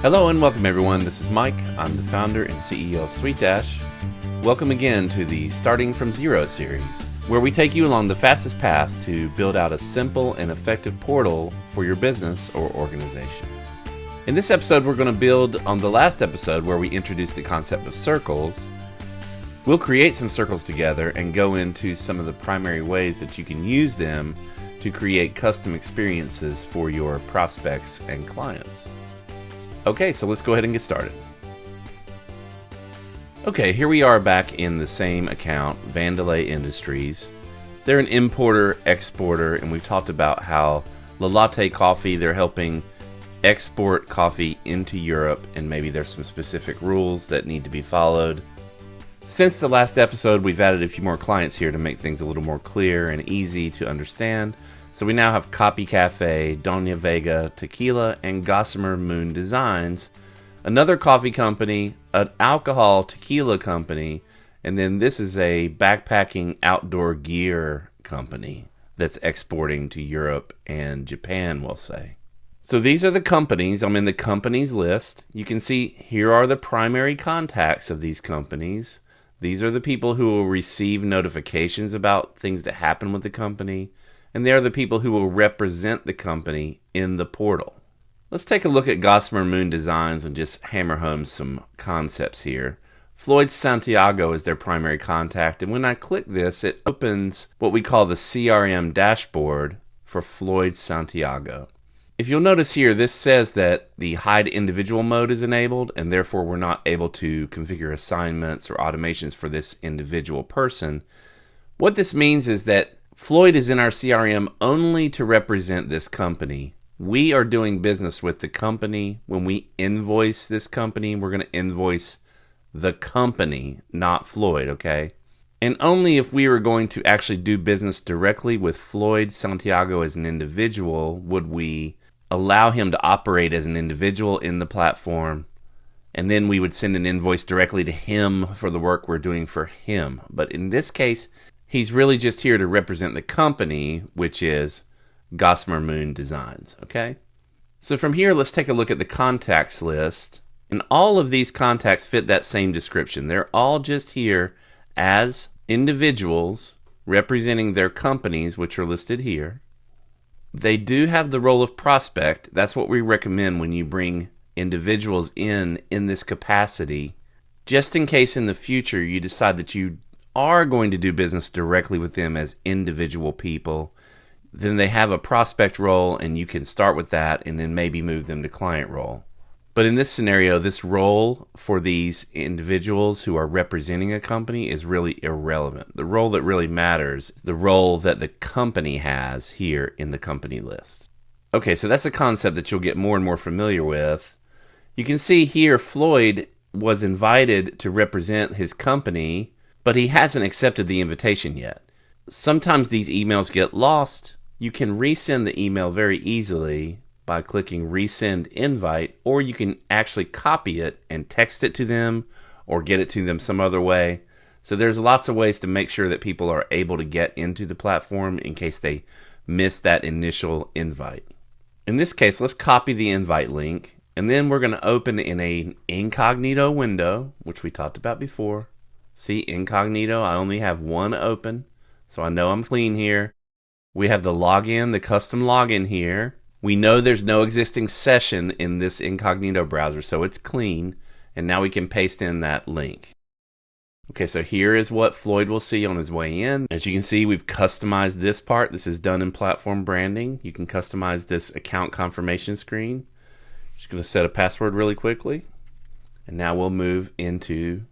Hello and welcome everyone, this is Mike. I'm the founder and CEO of SuiteDash. Welcome again to the Starting From Zero series, where we take you along the fastest path to build out a simple and effective portal for your business or organization. In this episode, we're going to build on the last episode where we introduced the concept of circles. We'll create some circles together and go into some of the primary ways that you can use them to create custom experiences for your prospects and clients. Okay, so let's go ahead and get started. Okay, here we are back in the same account, Vandelay Industries. They're an importer, exporter, and we've talked about how La Latte Coffee, they're helping export coffee into Europe, and maybe there's some specific rules that need to be followed. Since the last episode, we've added a few more clients here to make things a little more clear and easy to understand. So we now have Copy Cafe, Doña Vega Tequila, and Gossamer Moon Designs, another coffee company, an alcohol tequila company, and then this is a backpacking outdoor gear company that's exporting to Europe and Japan, we'll say. So these are the companies. I'm in the companies list. You can see here are the primary contacts of these companies. These are the people who will receive notifications about things that happen with the company. And they are the people who will represent the company in the portal. Let's take a look at Gossamer Moon Designs and just hammer home some concepts here. Floyd Santiago is their primary contact, and when I click this, it opens what we call the CRM dashboard for Floyd Santiago. If you'll notice here, this says that the hide individual mode is enabled, and therefore we're not able to configure assignments or automations for this individual person. What this means is that Floyd is in our CRM only to represent this company. We are doing business with the company. When we invoice this company, we're going to invoice the company, not Floyd, okay? And only if we were going to actually do business directly with Floyd Santiago as an individual would we allow him to operate as an individual in the platform, and then we would send an invoice directly to him for the work we're doing for him. But in this case, he's really just here to represent the company, which is Gossamer Moon Designs, okay? So from here, let's take a look at the contacts list. And all of these contacts fit that same description. They're all just here as individuals representing their companies, which are listed here. They do have the role of prospect. That's what we recommend when you bring individuals in this capacity, just in case in the future you decide that you are going to do business directly with them as individual people. Then they have a prospect role, and you can start with that and then maybe move them to client role. But in this scenario, this role for these individuals who are representing a company is really irrelevant. The role that really matters is the role that the company has here in the company list. Okay, so that's a concept that you'll get more and more familiar with. You can see here Floyd was invited to represent his company, but he hasn't accepted the invitation yet. Sometimes these emails get lost. You can resend the email very easily by clicking resend invite, or you can actually copy it and text it to them or get it to them some other way. So there's lots of ways to make sure that people are able to get into the platform in case they miss that initial invite. In this case, let's copy the invite link, and then we're going to open in an incognito window, which we talked about before. See, incognito, I only have one open, so I know I'm clean here. We have the login, the custom login here. We know there's no existing session in this incognito browser, so it's clean. And now we can paste in that link. Okay, so here is what Floyd will see on his way in. As you can see, we've customized this part. This is done in platform branding. You can customize this account confirmation screen. Just going to set a password really quickly. And now we'll move into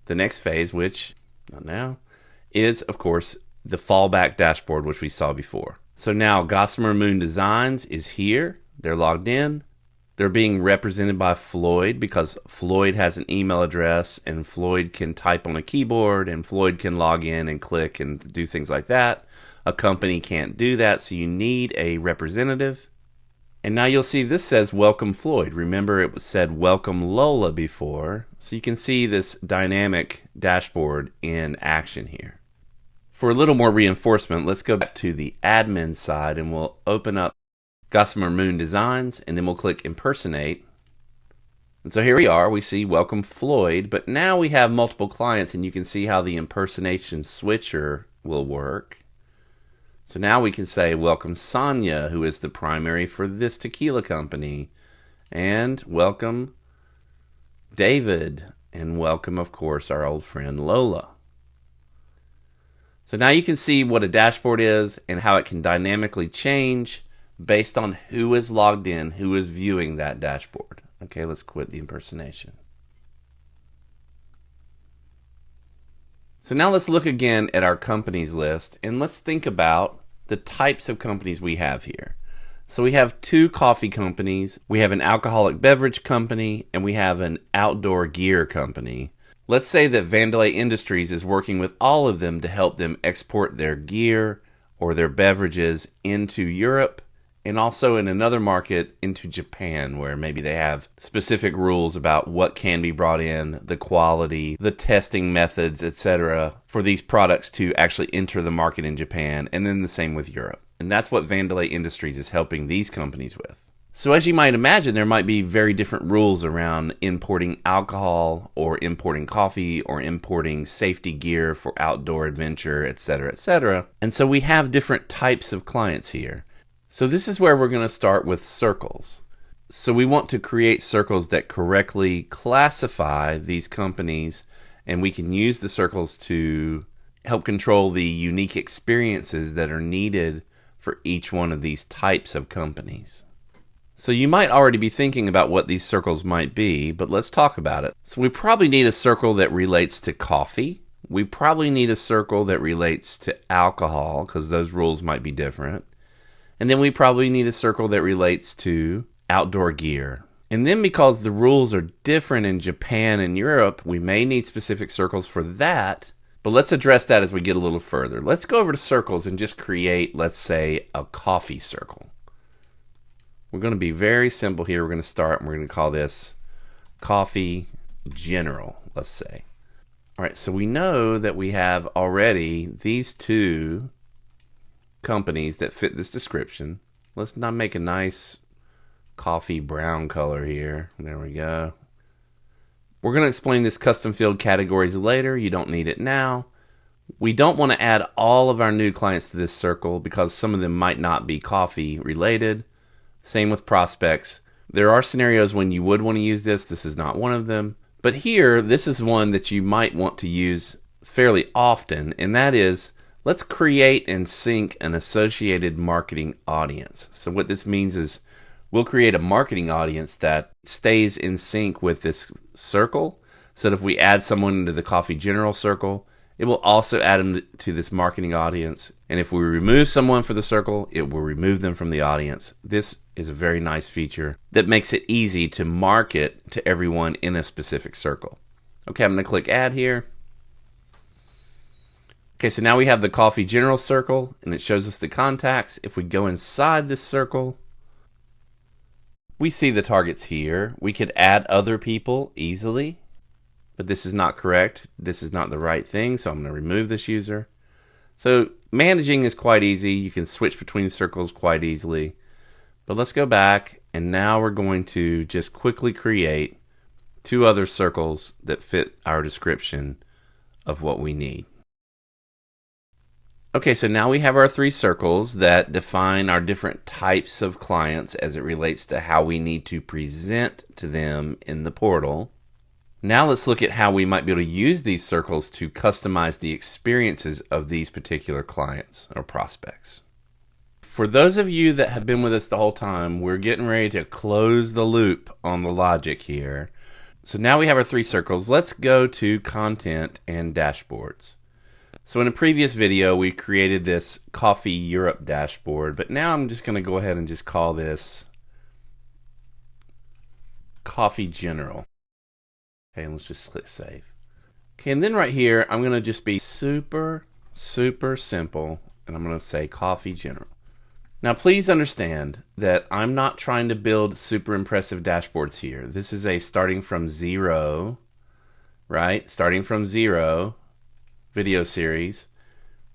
the next phase, which, not now, is, of course, the fallback dashboard, which we saw before. So now Gossamer Moon Designs is here. They're logged in. They're being represented by Floyd because Floyd has an email address and Floyd can type on a keyboard and Floyd can log in and click and do things like that. A company can't do that, so you need a representative. And now you'll see this says Welcome Floyd. Remember it was said Welcome Lola before. So you can see this dynamic dashboard in action here. For a little more reinforcement, let's go back to the admin side and we'll open up Gossamer Moon Designs, and then we'll click Impersonate. And so here we are, we see welcome Floyd, but now we have multiple clients and you can see how the impersonation switcher will work. So now we can say welcome Sonia, who is the primary for this tequila company, and welcome David, and welcome, of course, our old friend Lola. So now you can see what a dashboard is and how it can dynamically change based on who is logged in, who is viewing that dashboard. Okay, let's quit the impersonation. So now let's look again at our companies list and let's think about the types of companies we have here. So we have 2 coffee companies, we have an alcoholic beverage company, and we have an outdoor gear company. Let's say that Vandelay Industries is working with all of them to help them export their gear or their beverages into Europe, and also in another market into Japan, where maybe they have specific rules about what can be brought in, the quality, the testing methods, etc. for these products to actually enter the market in Japan, and then the same with Europe. And that's what Vandelay Industries is helping these companies with. So as you might imagine, there might be very different rules around importing alcohol or importing coffee or importing safety gear for outdoor adventure, etc., etc. And so we have different types of clients here. So this is where we're going to start with circles. So we want to create circles that correctly classify these companies, and we can use the circles to help control the unique experiences that are needed for each one of these types of companies. So you might already be thinking about what these circles might be, but let's talk about it. So we probably need a circle that relates to coffee. We probably need a circle that relates to alcohol, because those rules might be different. And then we probably need a circle that relates to outdoor gear. And then because the rules are different in Japan and Europe, we may need specific circles for that. But let's address that as we get a little further. Let's go over to circles and just create, let's say, a coffee circle. We're going to be very simple here. We're going to start and we're going to call this Coffee General, let's say. All right, so we know that we have already these 2 companies that fit this description. Let's not make a nice coffee brown color here. There we go. We're going to explain this custom field categories later. You don't need it now. We don't want to add all of our new clients to this circle because some of them might not be coffee related. Same with prospects. There are scenarios when you would want to use this. This is not one of them. But here, this is one that you might want to use fairly often, and that is, let's create and sync an associated marketing audience. So what this means is we'll create a marketing audience that stays in sync with this circle. So that if we add someone into the Coffee General circle, it will also add them to this marketing audience. And if we remove someone for the circle, it will remove them from the audience. This is a very nice feature that makes it easy to market to everyone in a specific circle. Okay, I'm going to click Add here. Okay, so now we have the Coffee General circle, and it shows us the contacts. If we go inside this circle, we see the targets here. We could add other people easily, but this is not correct. This is not the right thing, so I'm going to remove this user. So managing is quite easy. You can switch between circles quite easily. But let's go back, and now we're going to just quickly create 2 other circles that fit our description of what we need. Okay, so now we have our 3 circles that define our different types of clients as it relates to how we need to present to them in the portal. Now let's look at how we might be able to use these circles to customize the experiences of these particular clients or prospects. For those of you that have been with us the whole time, we're getting ready to close the loop on the logic here. So now we have our 3 circles. Let's go to Content and Dashboards. So in a previous video, we created this Coffee Europe dashboard, but now I'm just going to go ahead and just call this Coffee General. Okay, and let's just click Save. Okay, and then right here, I'm going to just be super simple, and I'm going to say Coffee General. Now, please understand that I'm not trying to build super impressive dashboards here. This is a starting from zero, right? Starting from zero video series.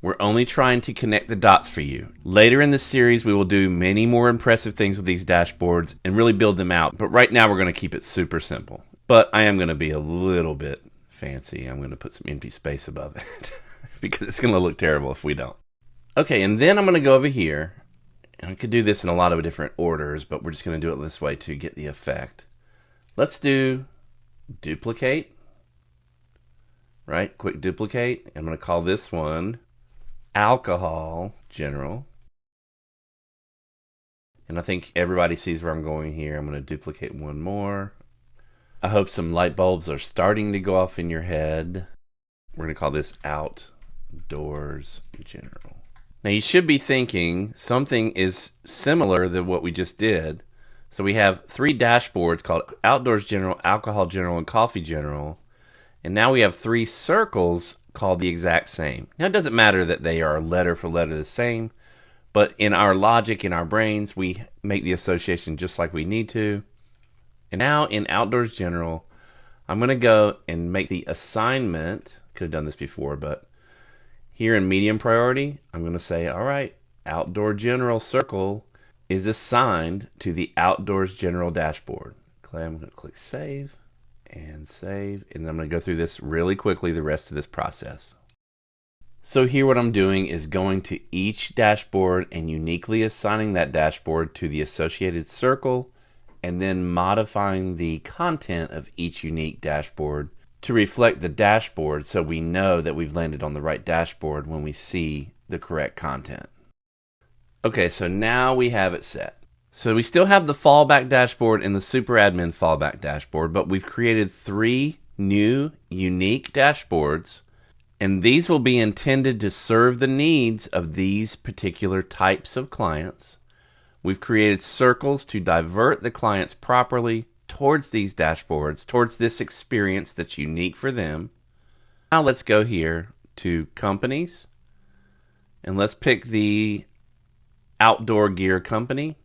We're only trying to connect the dots for you. Later in this series, we will do many more impressive things with these dashboards and really build them out. But right now, we're going to keep it super simple. But I am going to be a little bit fancy. I'm going to put some empty space above it because it's going to look terrible if we don't. Okay, and then I'm going to go over here. And I could do this in a lot of different orders, but we're just going to do it this way to get the effect. Let's do duplicate. Right? Quick duplicate. I'm going to call this one alcohol general. And I think everybody sees where I'm going here. I'm going to duplicate one more. I hope some light bulbs are starting to go off in your head. We're going to call this outdoors general. Now you should be thinking something is similar to what we just did. So we have 3 dashboards called outdoors general, alcohol general, and coffee general. And now we have 3 circles called the exact same. Now it doesn't matter that they are letter for letter the same, but in our logic, in our brains, we make the association just like we need to. And now in outdoors general, I'm going to go and make the assignment. Could have done this before, but here in medium priority, I'm going to say, all right, outdoor general circle is assigned to the outdoors general dashboard. Okay, I'm going to click save. And save, and I'm going to go through this really quickly, the rest of this process. So here what I'm doing is going to each dashboard and uniquely assigning that dashboard to the associated circle, and then modifying the content of each unique dashboard to reflect the dashboard so we know that we've landed on the right dashboard when we see the correct content. Okay, so now we have it set. So we still have the fallback dashboard and the super admin fallback dashboard, but we've created 3 new unique dashboards, and these will be intended to serve the needs of these particular types of clients. We've created circles to divert the clients properly towards these dashboards, towards this experience that's unique for them. Now let's go here to companies, and let's pick the outdoor gear company.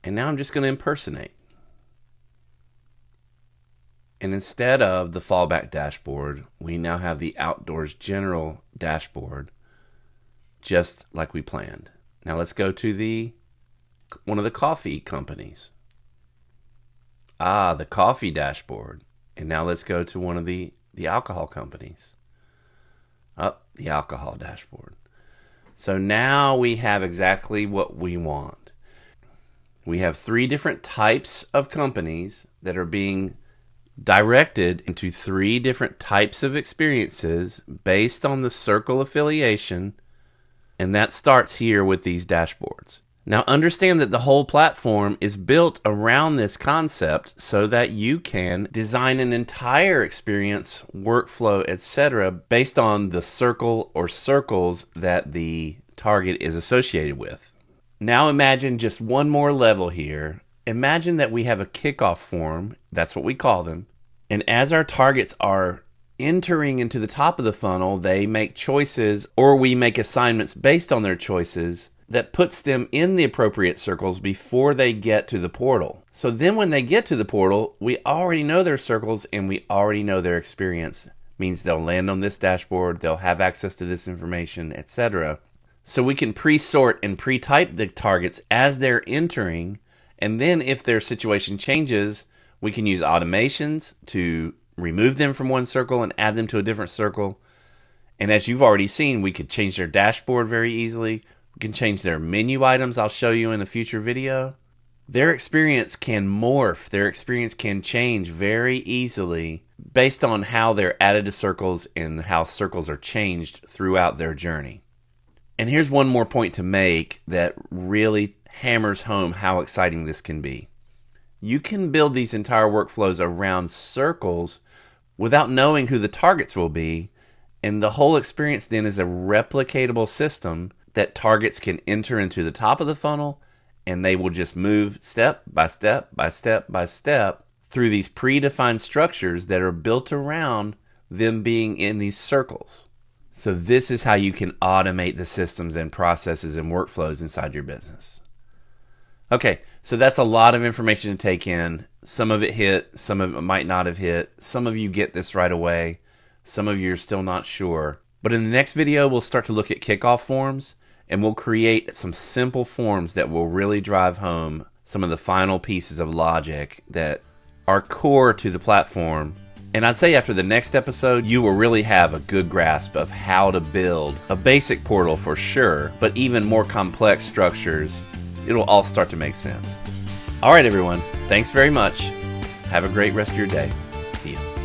And now I'm just going to impersonate. And instead of the fallback dashboard, we now have the outdoors general dashboard, just like we planned. Now let's go to one of the coffee companies. The coffee dashboard. And now let's go to one of the alcohol companies. The alcohol dashboard. So now we have exactly what we want. We have 3 different types of companies that are being directed into 3 different types of experiences based on the circle affiliation, and that starts here with these dashboards. Now understand that the whole platform is built around this concept so that you can design an entire experience, workflow, etc. based on the circle or circles that the target is associated with. Now imagine just one more level here. Imagine that we have a kickoff form, that's what we call them, and as our targets are entering into the top of the funnel, they make choices, or we make assignments based on their choices that puts them in the appropriate circles before they get to the portal. So then when they get to the portal, we already know their circles and we already know their experience. Means they'll land on this dashboard, they'll have access to this information, etc. So we can pre-sort and pre-type the targets as they're entering, and then if their situation changes, we can use automations to remove them from one circle and add them to a different circle. And as you've already seen, we could change their dashboard very easily. We can change their menu items, I'll show you in a future video. Their experience can morph, their experience can change very easily based on how they're added to circles and how circles are changed throughout their journey. And here's one more point to make that really hammers home how exciting this can be. You can build these entire workflows around circles without knowing who the targets will be, and the whole experience then is a replicatable system that targets can enter into the top of the funnel, and they will just move step by step by step by step through these predefined structures that are built around them being in these circles. So this is how you can automate the systems and processes and workflows inside your business. Okay, so that's a lot of information to take in. Some of it hit, some of it might not have hit. Some of you get this right away. Some of you are still not sure. But in the next video, we'll start to look at kickoff forms, and we'll create some simple forms that will really drive home some of the final pieces of logic that are core to the platform. And I'd say after the next episode, you will really have a good grasp of how to build a basic portal for sure, but even more complex structures. It'll all start to make sense. All right, everyone. Thanks very much. Have a great rest of your day. See you.